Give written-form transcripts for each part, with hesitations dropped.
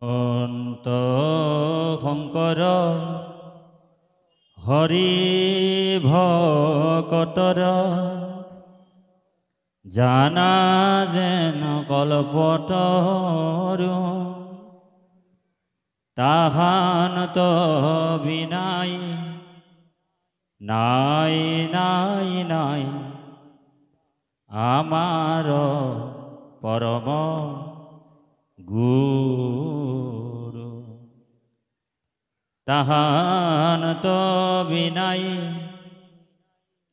অন্ত শংকৰ হৰি ভকতৰ জানা যেন কল্পতৰু তাহানত বিনাই নাই নাই নাই আমাৰ পৰম গুৰু তাহানত বিনাই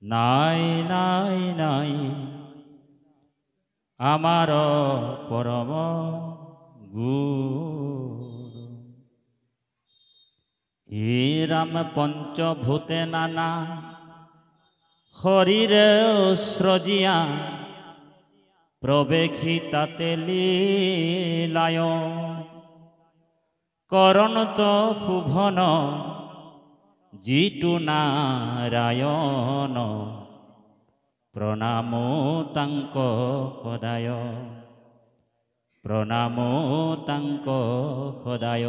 নাই নাই নাই আমাৰ পৰম গুৰু। হে ৰাম পঞ্চভূতে নানা শৰীৰে সৃজিয়া প্ৰৱেশি তাতে লীলায় কৰণত শোভন যিটো নাৰায়ণ প্ৰণাম তাংক সদায় প্ৰণাম তাংক সদায়।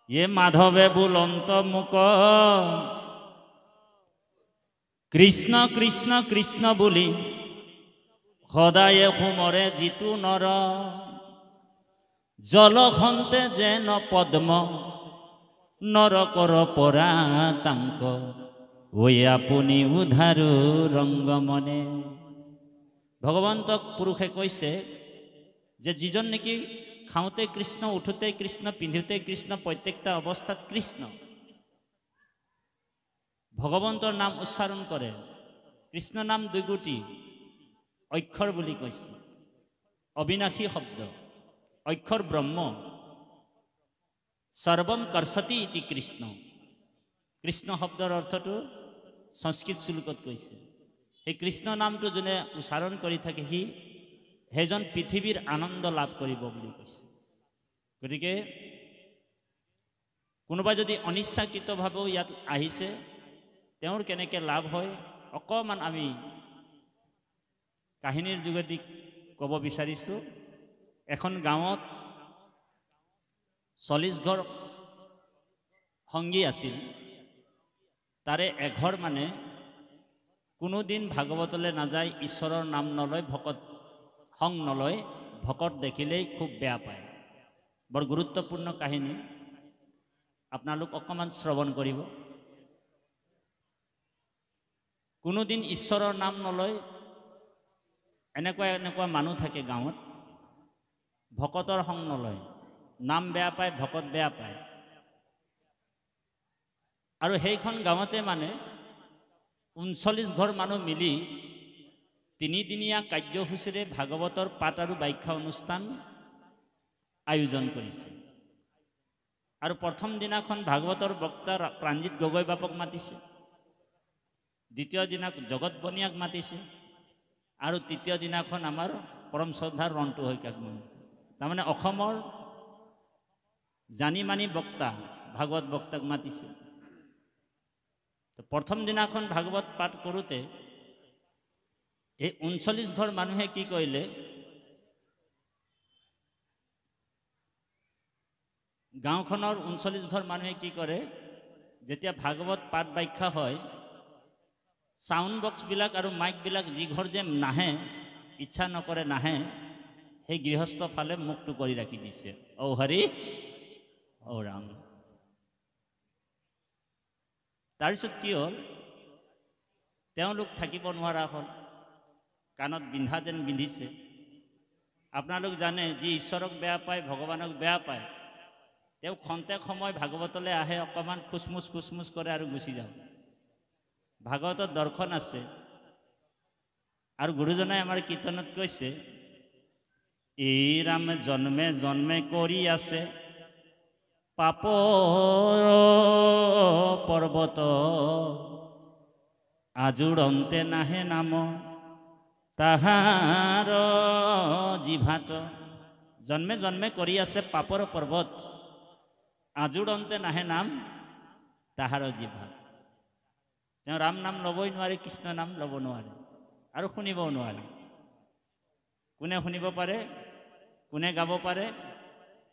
ইয়ে মাধৱে বুলন্ত মুক কৃষ্ণ কৃষ্ণ কৃষ্ণ বুলি সদায় সুমৰে যিটো নৰ জলখন্তে যেন পদ্ম নৰকৰ পৰা তাংক ঐ আপুনি উধাৰু ৰংগমনে। ভগৱন্তক পুৰুষে কৈছে যে যিজন নেকি খাওঁতে কৃষ্ণ, উঠোতে কৃষ্ণ, পিন্ধোতে কৃষ্ণ, প্ৰত্যেকটা অৱস্থাত কৃষ্ণ ভগৱন্তৰ নাম উচ্চাৰণ কৰে। কৃষ্ণ নাম দুইগুটি অক্ষৰ বুলি কৈছে, অবিনাশী শব্দ, অক্ষৰ ব্ৰহ্ম, সৰ্বম কৰ্ষতি ইতি কৃষ্ণ। কৃষ্ণ শব্দৰ অৰ্থটো সংস্কৃত শ্লোকত কৈছে। সেই কৃষ্ণ নামটো যোনে উচ্চাৰণ কৰি থাকে সেইজন পৃথিৱীৰ আনন্দ লাভ কৰিব বুলি কৈছে। গতিকে কোনোবা যদি অনিচ্ছাকৃতভাৱেও ইয়াত আহিছে তেওঁৰ কেনেকৈ লাভ হয় অকণমান আমি কাহিনীৰ যোগেদি ক'ব বিচাৰিছোঁ। এখন গাঁৱত 40 ঘৰ সংগী আছিল। তাৰে এঘৰ মানে কোনোদিন ভাগৱতলৈ নাযায়, ঈশ্বৰৰ নাম নলয়, ভকত সংগ নলয়, ভকত দেখিলেই খুব বেয়া পায়। বৰ গুৰুত্বপূৰ্ণ কাহিনী, আপোনালোক অকণমান শ্ৰৱণ কৰিব। কোনোদিন ঈশ্বৰৰ নাম নলয় এনেকুৱা মানুহ থাকে গাঁৱত, ভকতৰ সংগ নলয়, নাম বেয়া পায়, ভকত বেয়া পায়। আৰু সেইখন গাঁৱতে মানে 39 ঘৰ মানুহ মিলি 3 দিনীয়া কাৰ্যসূচীৰে ভাগৱতৰ পাঠ আৰু ব্যাখ্যা অনুষ্ঠান আয়োজন কৰিছে। আৰু প্ৰথম দিনাখন ভাগৱতৰ বক্তা প্ৰাণজিৎ গগৈ বাপক মাতিছে, দ্বিতীয় দিনা জগত বনিয়াক মাতিছে, আৰু তৃতীয় দিনাখন আমাৰ পৰম শ্ৰদ্ধাৰ ৰন্টু শইকীয়াক মাতিছে। তাৰমানে অসমৰ জানি মানি বক্তা ভাগৱত বক্তাক মাতিছে। প্ৰথম দিনাখন ভাগৱত পাঠ কৰোঁতে এই 39 ঘৰ মানুহে কি কৰিলে, গাঁওখনৰ 39 ঘৰ মানুহে কি কৰে, যেতিয়া ভাগৱত পাঠ ব্যাখ্যা হয় সাউণ্ড বক্সবিলাক আৰু মাইকবিলাক যি ঘৰ যে নাহে, ইচ্ছা নকৰে নাহে, সেই গৃহস্থ ফালে মুখটো কৰি ৰাখি দিছে, ঔ হৰি ঔ ৰাম। তাৰপিছত কি হ'ল, তেওঁলোক থাকিব নোৱাৰা হ'ল, কাণত বিন্ধা যেন বিন্ধিছে। আপোনালোক জানে যি ঈশ্বৰক বেয়া পায়, ভগৱানক বেয়া পায়, তেওঁ খন্তেক সময় ভাগৱতলৈ আহে, অকণমান খুচমুচ কৰে আৰু গুচি যাওঁ। ভাগৱতত দৰ্শন আছে। আৰু গুৰুজনাই আমাৰ কীৰ্তনত কৈছে, এই ৰাম জন্মে জন্মে কৰি আছে পাপৰ পৰ্বত, আজুৰন্তে নাহে নাম তাহাৰ জিভাত। জন্মে জন্মে কৰি আছে পাপৰ পৰ্বত, আজুৰন্তে নাহে নাম তাহাৰ জিভাত। তেওঁ ৰাম নাম ল'বই নোৱাৰে, কৃষ্ণ নাম ল'ব নোৱাৰে, আৰু শুনিবও নোৱাৰে। কোনে শুনিব পাৰে, কোনে গাব পাৰে,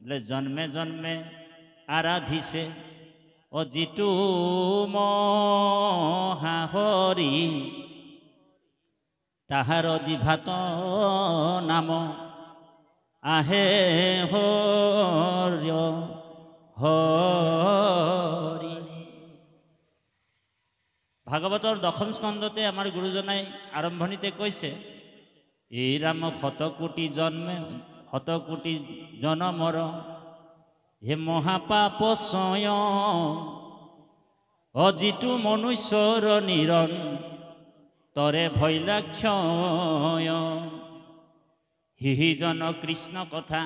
বোলে জন্মে জন্মে আৰাধিছে যিটো মহাহৰি তাহাৰ জিভাত নাম আহে হৰি হৰি। ভাগৱতৰ দশম স্কন্ধতে আমাৰ গুৰুজনাই আৰম্ভণিতে কৈছে এই ৰাম শতকোটি জনমৰ হে মহাপাপ ছয় যিটো মনুষ্যৰ নিৰন্তৰে ভৈলাক্ষয় হিজন কৃষ্ণ কথা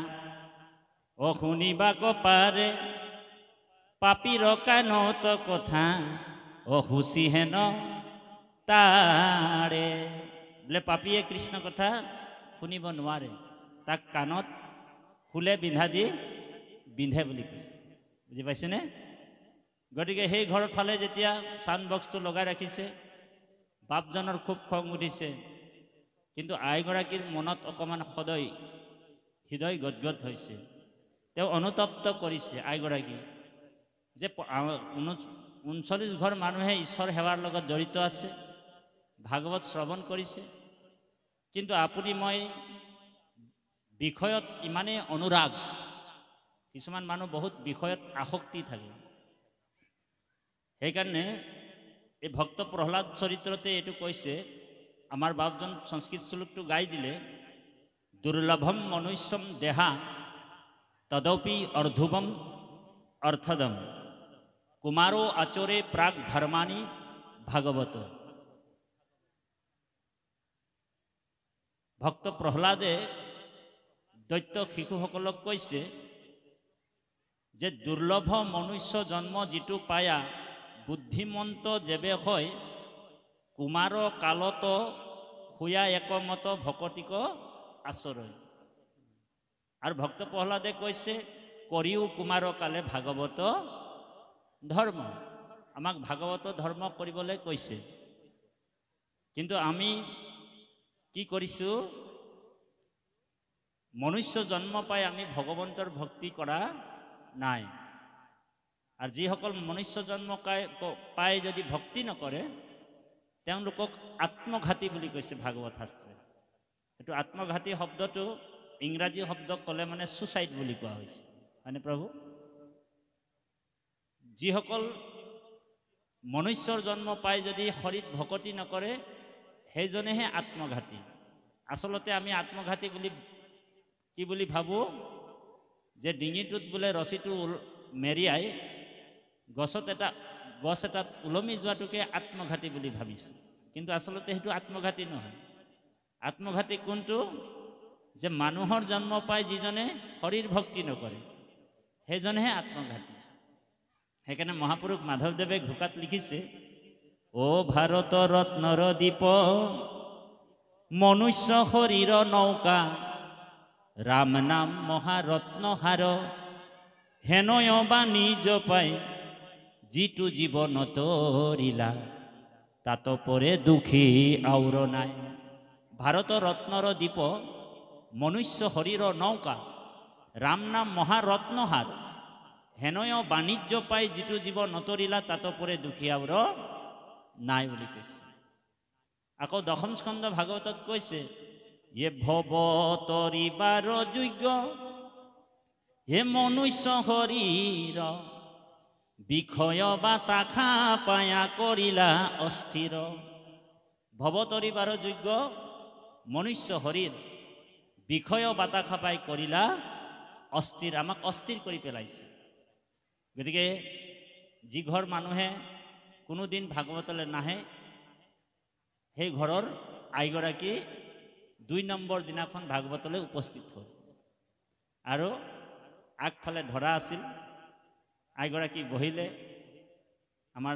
শুনিবাক পাৰে পাপীৰ কাণত কথা হুচি হেন তাৰে। বোলে পাপীয়ে কৃষ্ণ কথা শুনিব নোৱাৰে, তাক কাণত ফুলে বিন্ধে বুলি কৈছে। বুজি পাইছেনে? গতিকে সেই ঘৰৰ ফালে যেতিয়া চাউণ্ড বক্সটো লগাই ৰাখিছে, বাপজনৰ খুব খং উঠিছে, কিন্তু আইগৰাকীৰ মনত অকণমান হৃদয় গদগদ হৈছে। তেওঁ অনুতপ্ত কৰিছে আইগৰাকী যে 39 ঘৰ মানুহে ঈশ্বৰ সেৱাৰ লগত জড়িত আছে, ভাগৱত শ্ৰৱণ কৰিছে, কিন্তু আপুনি মই বিষয়ত ইমানেই অনুৰাগ, কিছুমান মানুহ বহুত বিষয়ত আসক্তি থাকে। সেইকাৰণে এই ভক্ত প্ৰহ্লাদ চৰিত্ৰতে এইটো কৈছে, আমাৰ বাপজন সংস্কৃত শ্লোকটো গাই দিলে, দুৰ্লভম মনুষ্যম দেহা তদপি অৰ্ধুবম অৰ্থদম কুমাৰো আচৰে প্ৰাক ধৰ্মানি ভাগৱত। ভক্ত প্ৰহ্লাদে দৈত্য শিশুসকলক কৈছে যে দুৰ্লভ মনুষ্য জন্ম যিটো পায়া বুদ্ধিমন্ত যেবে হয় কুমাৰ কালত খুয়া একমত ভকতিক আচৰয়। আৰু ভক্ত প্ৰহ্লাদে কৈছে কৰিও কুমাৰ কালে ভাগৱত ধৰ্ম, আমাক ভাগৱত ধৰ্ম কৰিবলৈ কৈছে। কিন্তু আমি কি কৰিছোঁ? মনুষ্য জন্ম পাই আমি ভগৱন্তৰ ভক্তি কৰা নাই। আৰু যিসকল মনুষ্য জন্ম পাই যদি ভক্তি নকৰে তেওঁলোকক আত্মঘাতী বুলি কৈছে ভাগৱত শাস্ত্ৰই। এইটো আত্মঘাতী শব্দটো ইংৰাজী শব্দ ক'লে মানে ছুচাইড বুলি কোৱা হৈছে, হয়নে প্ৰভু? যিসকল মনুষ্যৰ জন্ম পাই যদি হৰিত ভকতি নকৰে সেইজনেহে আত্মঘাতী। আচলতে আমি আত্মঘাতী বুলি কি বুলি ভাবোঁ যে ডিঙিটোত বোলে ৰছীটো মেৰিয়াই গছ এটাত ওলমি যোৱাটোকে আত্মঘাতী বুলি ভাবিছোঁ, কিন্তু আচলতে সেইটো আত্মঘাতী নহয়। আত্মঘাতী কোনটো? যে মানুহৰ জন্ম পাই যিজনে হৰিৰ ভক্তি নকৰে সেইজনেহে আত্মঘাতী। সেইকাৰণে মহাপুৰুষ মাধৱদেৱে ঘোকাত লিখিছে, ভাৰত ৰত্নৰ দীপ মনুষ্য শৰীৰ নৌকা ৰাম নাম মহাৰত্নহাৰ হেনয় বাণিজ পাই যিটো জীৱন তৰিলা তাত পৰে দুখী আউৰ নাই। ভাৰত ৰত্নৰ দীপ মনুষ্য শৰীৰ নৌকা ৰাম নাম মহাৰত্নহাৰ হেনয় বাণিজ্য পাই যিটো জীৱ নতৰিলা তাত পৰে দুখী আউৰ নাই বুলি কৈছে। আকৌ দশম স্কন্ধ ভাগৱতত কৈছে ভৱ তৰিবাৰ যোগ্য হে মনুষ্য শৰীৰ বিষয় বাতাখা পায়া কৰিলা অস্থিৰ। ভৱ তৰিবাৰ যোগ্য মনুষ্য শৰীৰ বিষয় বাতাখা পাই কৰিলা অস্থিৰ, আমাক অস্থিৰ কৰি পেলাইছে। গতিকে যি ঘৰ মানুহে কোনোদিন ভাগৱতলৈ নাহে সেই ঘৰৰ আইগৰাকী 2 নম্বৰ দিনাখন ভাগৱতলৈ উপস্থিত হ'ল আৰু আগফালে ধৰা আছিল, আইগৰাকী বহিলে। আমাৰ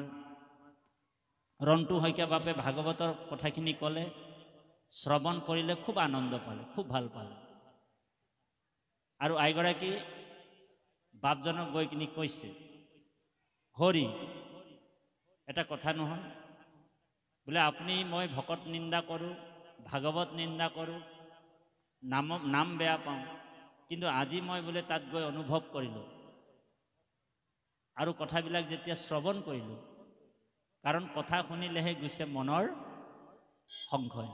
ৰন্টু শইকীয়া বাপে ভাগৱতৰ কথাখিনি ক'লে, শ্ৰৱণ কৰিলে, খুব আনন্দ পালে, খুব ভাল পালে। আৰু আইগৰাকী বাপজনক গৈ কিনি কৈছে, হৰি এটা কথা নহয় বোলে আপুনি মই ভকত নিন্দা কৰোঁ, ভাগৱত নিন্দা কৰোঁ, নাম বেয়া পাওঁ, কিন্তু আজি মই বোলে তাত গৈ অনুভৱ কৰিলোঁ আৰু কথাবিলাক যেতিয়া শ্ৰৱণ কৰিলোঁ, কাৰণ কথা শুনিলেহে গৈছে মনৰ সংশয়,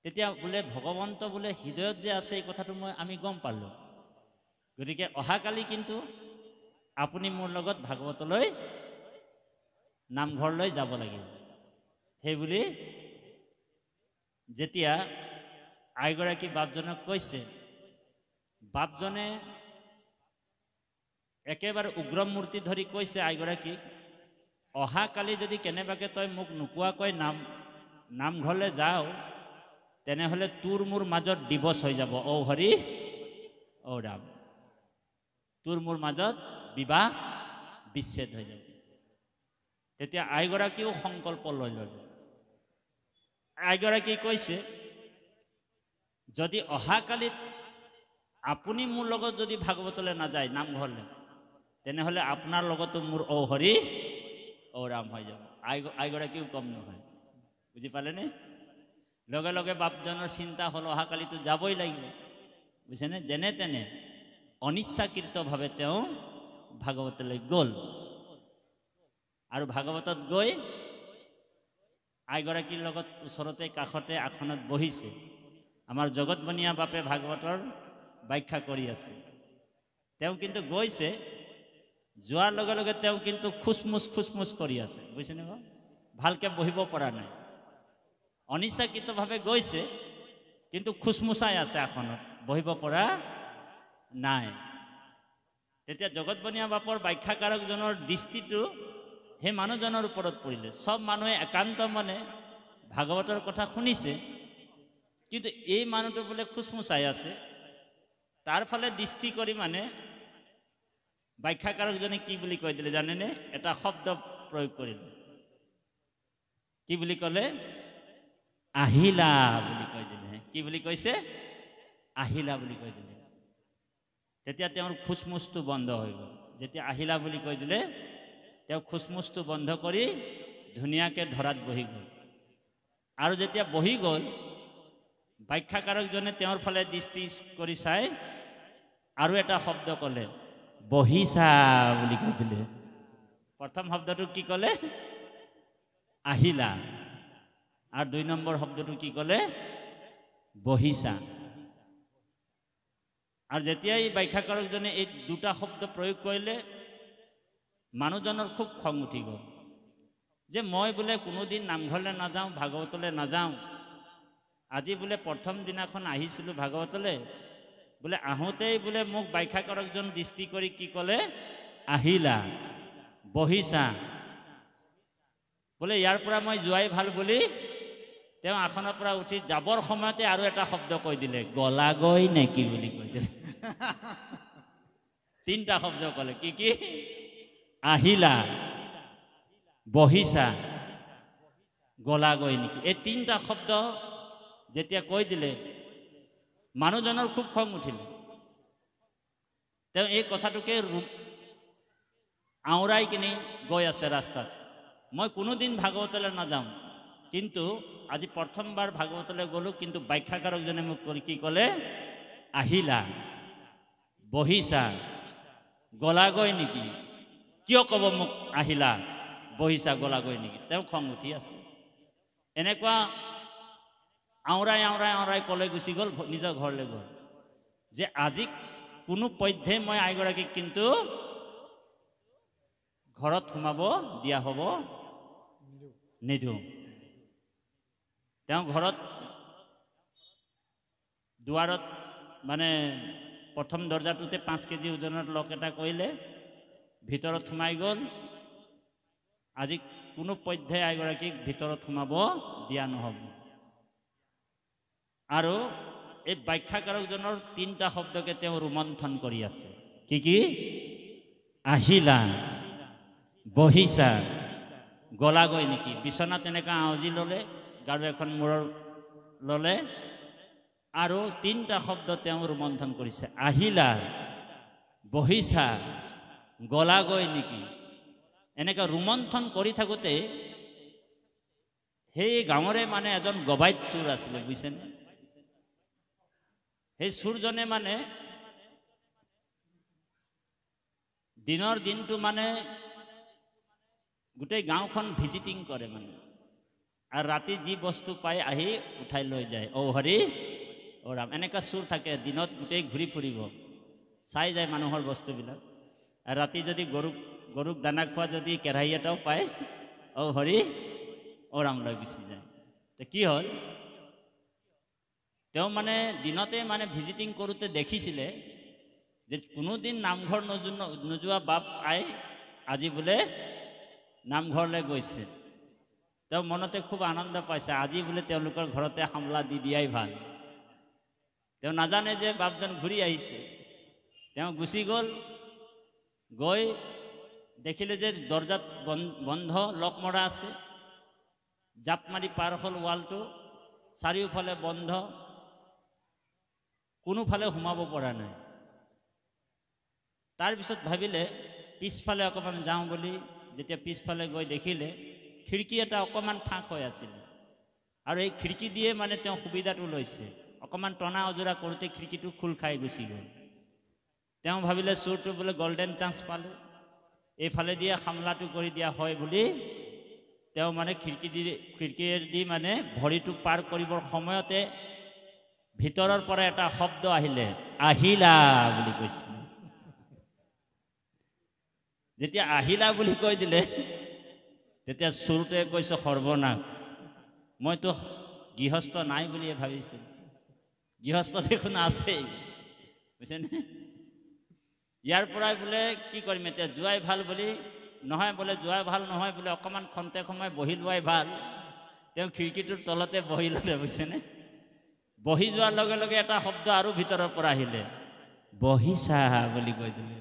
তেতিয়া বোলে ভগৱন্ত বোলে হৃদয়ত যে আছে এই কথাটো আমি গম পালোঁ। গতিকে অহাকালি কিন্তু আপুনি মোৰ লগত ভাগৱতলৈ নামঘৰলৈ যাব লাগিব। সেইবুলি যেতিয়া আইগৰাকী বাপজনক কৈছে, বাপজনে একেবাৰে উগ্ৰ মূৰ্তি ধৰি কৈছে আইগৰাকীক, অহাকালি যদি কেনেবাকৈ তই মোক নোকোৱাকৈ নামঘৰলৈ যাওঁ, তেনেহ'লে তোৰ মোৰ মাজত ডিভৰ্চ হৈ যাব। ঔ হৰি ঔ ৰাম, তোৰ মোৰ মাজত বিবাহ বিচ্ছেদ হৈ যাব। তেতিয়া আইগৰাকীও সংকল্প লৈ ল'লে। আইগৰাকী কৈছে, যদি অহাকালিত আপুনি মোৰ লগত যদি ভাগৱতলৈ নাযায় নামঘৰলৈ, তেনেহ'লে আপোনাৰ লগতো মোৰ ঔ হৰি ঔ ৰাম হৈ যাব। আইগৰাকীও কম নহয়, বুজি পালেনে? লগে লগে বাপজনৰ চিন্তা হ'ল, অহাকালিতো যাবই লাগিব, বুজিছেনে? যেনে তেনে অনিচ্ছাকৃতভাৱে তেওঁ ভাগৱতলৈ গ'ল আৰু ভাগৱতত গৈ আইগৰাকীৰ লগত ওচৰতে কাষতে আসনত বহিছে। আমাৰ জগত বনিয়া বাপে ভাগৱতৰ ব্যাখ্যা কৰি আছে। তেওঁ কিন্তু গৈছে, যোৱাৰ লগে লগে তেওঁ কিন্তু খুচমুচ কৰি আছে, বুজিছেনে বাৰু? ভালকৈ বহিব পৰা নাই। অনিচ্ছাকৃতভাৱে গৈছে, কিন্তু খুচমুচাই আছে আসনত, বহিব পৰা নাই। তেতিয়া জগত বনিয়া বাপৰ ব্যাখ্যাকাৰকজনৰ দৃষ্টিটো সেই মানুহজনৰ ওপৰত পৰিলে। সব মানুহে একান্ত মনে ভাগৱতৰ কথা শুনিছে, কিন্তু এই মানুহটো বোলে খুচমুচাই আছে। তাৰ ফালে দৃষ্টি কৰি মানে ব্যাখ্যাকাৰকজনে কি বুলি কৈ দিলে জানেনে? এটা শব্দ প্ৰয়োগ কৰিলে। কি বুলি ক'লে? আহিলা বুলি কৈ দিলে। কি বুলি কৈছে? আহিলা বুলি কৈ দিলে। তেতিয়া তেওঁৰ খুচমুচটো বন্ধ হৈ গ'ল। যেতিয়া আহিলা বুলি কৈ দিলে, তেওঁ খুচমুচটো বন্ধ কৰি ধুনীয়াকৈ ধৰাত বহি গ'ল। আৰু যেতিয়া বহি গ'ল, ব্যাখ্যাকাৰকজনে তেওঁৰ ফালে দৃষ্টি কৰি চাই আৰু এটা শব্দ ক'লে, বহিছা বুলি কৈ দিলে। প্ৰথম শব্দটো কি ক'লে? আহিলা। আৰু ২ নম্বৰ শব্দটো কি ক'লে? বহিছা। আৰু যেতিয়া এই ব্যাখ্যাকাৰকজনে এই দুটা শব্দ প্ৰয়োগ কৰিলে, মানুহজনৰ খুব খং উঠি গ'ল যে মই বোলে কোনোদিন নামঘৰলৈ নাযাওঁ, ভাগৱতলৈ নাযাওঁ, আজি বোলে প্ৰথম দিনাখন আহিছিলোঁ ভাগৱতলৈ, বোলে আহোঁতেই বোলে মোক ব্যাখ্যাকাৰকজন দৃষ্টি কৰি কি ক'লে? আহিলা, বহিছা। বোলে ইয়াৰ পৰা মই যোৱাই ভাল বুলি তেওঁ আসনৰ পৰা উঠি যাবৰ সময়তে আৰু এটা শব্দ কৈ দিলে, গলাগৈ নেকি বুলি কৈ দিলে। 3টা শব্দ ক'লে। কি কি? আহিলা, বহিছা, গলাগৈ নেকি। এই 3টা শব্দ যেতিয়া কৈ দিলে, মানুহজনৰ খুব খং উঠিলে। তেওঁ এই কথাটোকে আওৰাই কিনি গৈ আছে ৰাস্তাত, মই কোনোদিন ভাগৱতলৈ নাযাওঁ, কিন্তু আজি প্ৰথমবাৰ ভাগৱতলৈ গ'লোঁ, কিন্তু ব্যাখ্যাকাৰকজনে মোক কি ক'লে? আহিলা, বহিছা, গলাগৈ নেকি। কিয় ক'ব মোক আহিলা, বহিছা, গলাগৈ নেকি? তেওঁ খং উঠি আছে। এনেকুৱা আওৰাই ক'লৈ গুচি গ'ল, নিজৰ ঘৰলৈ গ'ল, যে আজি কোনো পধ্যে মই আইগৰাকীক কিন্তু ঘৰত সোমাব দিয়া হ'ব নিদিওঁ। তেওঁ ঘৰত দুৱাৰত মানে প্ৰথম দৰ্জাটোতে 5 কেজি ওজনৰ লক এটা কৰিলে, ভিতৰত সোমাই গ'ল। আজি কোনো পধ্যে আইগৰাকীক ভিতৰত সোমাব দিয়া নহ'ব। আৰু এই ব্যাখ্যাকাৰকজনৰ 3টা শব্দকে তেওঁ ৰোমন্থন কৰি আছে। কি কি? আহিলা, বহিছা, গলাগৈ নেকি। বিচনাত তেনেকৈ আউজি ল'লে, গাৰু এখন মূৰৰ ল'লে, আৰু 3টা শব্দ তেওঁ ৰোমন্থন কৰিছে, আহিলা, বহিছা, গলাগৈ নেকি। এনেকৈ ৰোমন্থন কৰি থাকোঁতে সেই গাঁৱৰে মানে এজন গবাইত চোৰ আছিলে, বুজিছেনে? সেই চোৰজনে মানে দিনৰ দিনটো মানে গোটেই গাঁওখন ভিজিটিং কৰে মানে, আৰু ৰাতি যি বস্তু পায় আহি উঠাই লৈ যায়। ঔ হৰি ঔ ৰাম, এনেকুৱা চুৰ থাকে। দিনত গোটেই ঘূৰি ফুৰিব, চাই যায় মানুহৰ বস্তুবিলাক, আৰু ৰাতি যদি গৰুক দানা খোৱা যদি কেৰাহী এটাও পায়, ঔ হৰি ঔ ৰাম লৈ গুচি যায়। তো কি হ'ল, তেওঁ মানে দিনতে মানে ভিজিটিং কৰোঁতে দেখিছিলে যে কোনোদিন নামঘৰ নোযোৱা বাপ আই আজি বোলে নামঘৰলৈ গৈছে। তেওঁ মনতে খুব আনন্দ পাইছে, আজি বোলে তেওঁলোকৰ ঘৰতে হামলা দি দিয়াই ভাল। তেওঁ নাজানে যে বাপজন ঘূৰি আহিছে। তেওঁ গুচি গ'ল, গৈ দেখিলে যে দৰ্জাত বন্ধ, লক মৰা আছে। জাপ মাৰি পাৰ হ'ল ৱালটো, চাৰিওফালে বন্ধ, কোনোফালে সোমাব পৰা নাই। তাৰপিছত ভাবিলে পিছফালে অকণমান যাওঁ বুলি, যেতিয়া পিছফালে গৈ দেখিলে খিৰিকী এটা অকণমান ফাঁক হৈ আছিলে, আৰু এই খিৰিকী দিয়ে মানে তেওঁ সুবিধাটো লৈছে। অকণমান টনা অজোৰা কৰোঁতে খিৰিকীটো খোল খাই গুচি গ'ল। তেওঁ ভাবিলে চোৰটো বোলে গল্ডেন চান্স পালোঁ, এইফালে দিয়ে হামলাটো কৰি দিয়া হয় বুলি তেওঁ মানে খিৰিকীয়েদি মানে ভৰিটো পাৰ কৰিবৰ সময়তে ভিতৰৰ পৰা এটা শব্দ আহিলে, আহিলা বুলি কৈছিল। যেতিয়া আহিলা বুলি কৈ দিলে, তেতিয়া চোৰটোৱে কৈছে, সৰ্বনাশ, মইতো গৃহস্থ নাই বুলিয়ে ভাবিছিলোঁ, গৃহস্থ দেখোন আছেই, বুজিছেনে? ইয়াৰ পৰাই বোলে কি কৰিম এতিয়া, যোৱাই ভাল বুলি নহয়, বোলে যোৱাই ভাল নহয় বোলে, অকণমান খন্তেক সময় বহি লোৱাই ভাল। তেওঁ খিৰিকীটোৰ তলতে বহি ল'লে, বুজিছেনে? বহি যোৱাৰ লগে লগে এটা শব্দ আৰু ভিতৰৰ পৰা আহিলে, বহিছা বুলি কৈ দিলে।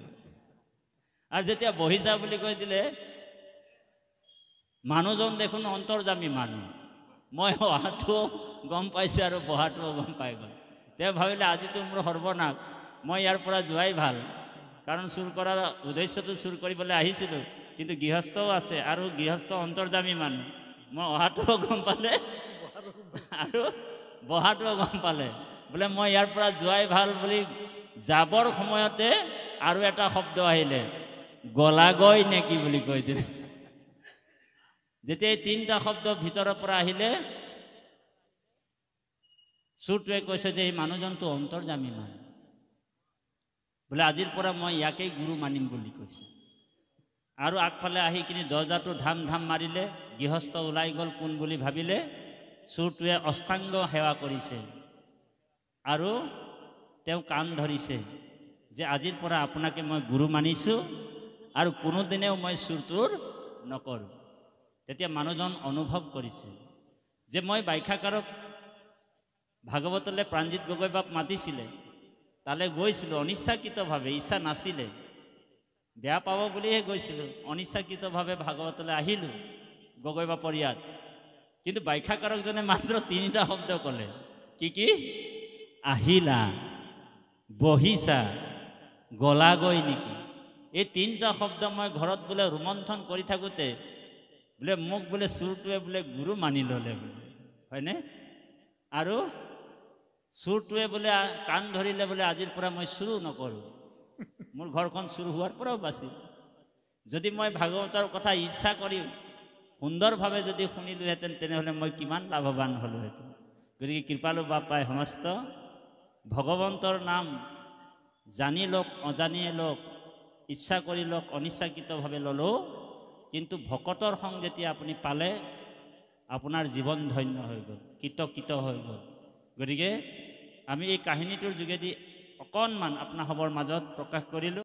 আৰু যেতিয়া বহিছা বুলি কৈ দিলে, মানুহজন দেখোন অন্তৰ্যামী মানুহ, মই অহাটোও গম পাইছোঁ আৰু বহাটোও গম পাই গ'ল। তেওঁ ভাবিলে আজিতো মোৰ সৰ্বনাশ, মই ইয়াৰ পৰা যোৱাই ভাল, কাৰণ চুৰ কৰাৰ উদ্দেশ্যটো চুৰ কৰিবলৈ আহিছিলোঁ, কিন্তু গৃহস্থও আছে আৰু গৃহস্থ অন্তৰ্যামী মানুহ, মই অহাটোও গম পালে আৰু বহাটোও গম পালে, বোলে মই ইয়াৰ পৰা যোৱাই ভাল বুলি যাবৰ সময়তে আৰু এটা শব্দ আহিলে, গলাগৈ নেকি বুলি কৈ দিলে। যেতিয়া এই তিনিটা শব্দ ভিতৰৰ পৰা আহিলে, চোৰটোৱে কৈছে যে এই মানুহজনটো অন্তৰ্যামী মানুহ, বোলে আজিৰ পৰা মই ইয়াকেই গুৰু মানিম বুলি কৈছে। আৰু আগফালে আহি কিনি দৰ্জাটো ধাম ধাম মাৰিলে, গৃহস্থ ওলাই গ'ল কোন বুলি ভাবিলে। চোৰটোৱে অষ্টাংগ সেৱা কৰিছে আৰু তেওঁ কাণ ধৰিছে যে আজিৰ পৰা আপোনাকে মই গুৰু মানিছোঁ আৰু কোনোদিনেও মই চুৰ নকৰোঁ। তেতিয়া মানুহজন অনুভৱ কৰিছে যে মই বাখ্যাকাৰক ভাগৱতলৈ প্ৰাণজিৎ গগৈ বাপ মাতিছিলে, তালৈ গৈছিলোঁ অনিচ্ছাকৃতভাৱে, ইচ্ছা নাছিলে, বেয়া পাব বুলিহে গৈছিলোঁ, অনিচ্ছাকৃতভাৱে ভাগৱতলৈ আহিলোঁ গগৈ বাপৰ ইয়াত। কিন্তু বাখ্যাকাৰকজনে মাত্ৰ তিনিটা শব্দ ক'লে, কি আহিলা, বহিছা, গলাগৈ নেকি। এই তিনিটা শব্দ মই ঘৰত বোলে ৰোমন্থন কৰি থাকোঁতে বোলে মোক বোলে চোৰটোৱে বোলে গুৰু মানি ল'লে বোলে, হয়নে? আৰু চোৰটোৱে বোলে কাণ ধৰিলে, বোলে আজিৰ পৰা মই চুৰো নকৰোঁ, মোৰ ঘৰখন চুৰ হোৱাৰ পৰাও বাচিল। যদি মই ভাগৱতৰ কথা ইচ্ছা কৰি সুন্দৰভাৱে যদি শুনিলোহেঁতেন, তেনেহ'লে মই কিমান লাভৱান হ'লোহেঁতেন। গতিকে কৃপালু বাপাই সমস্ত ভগৱন্তৰ নাম জানি লওক, অজানিয়ে লওক, ইচ্ছা কৰি লওক, অনিচ্ছাকৃতভাৱে ল'লেও, কিন্তু ভকতৰ সং যেতিয়া আপুনি পালে, আপোনাৰ জীৱন ধন্য হৈ গ'ল, কৃত হৈ গ'ল। গতিকে আমি এই কাহিনীটোৰ যোগেদি অকণমান আপোনাসৱৰ মাজত প্ৰকাশ কৰিলোঁ।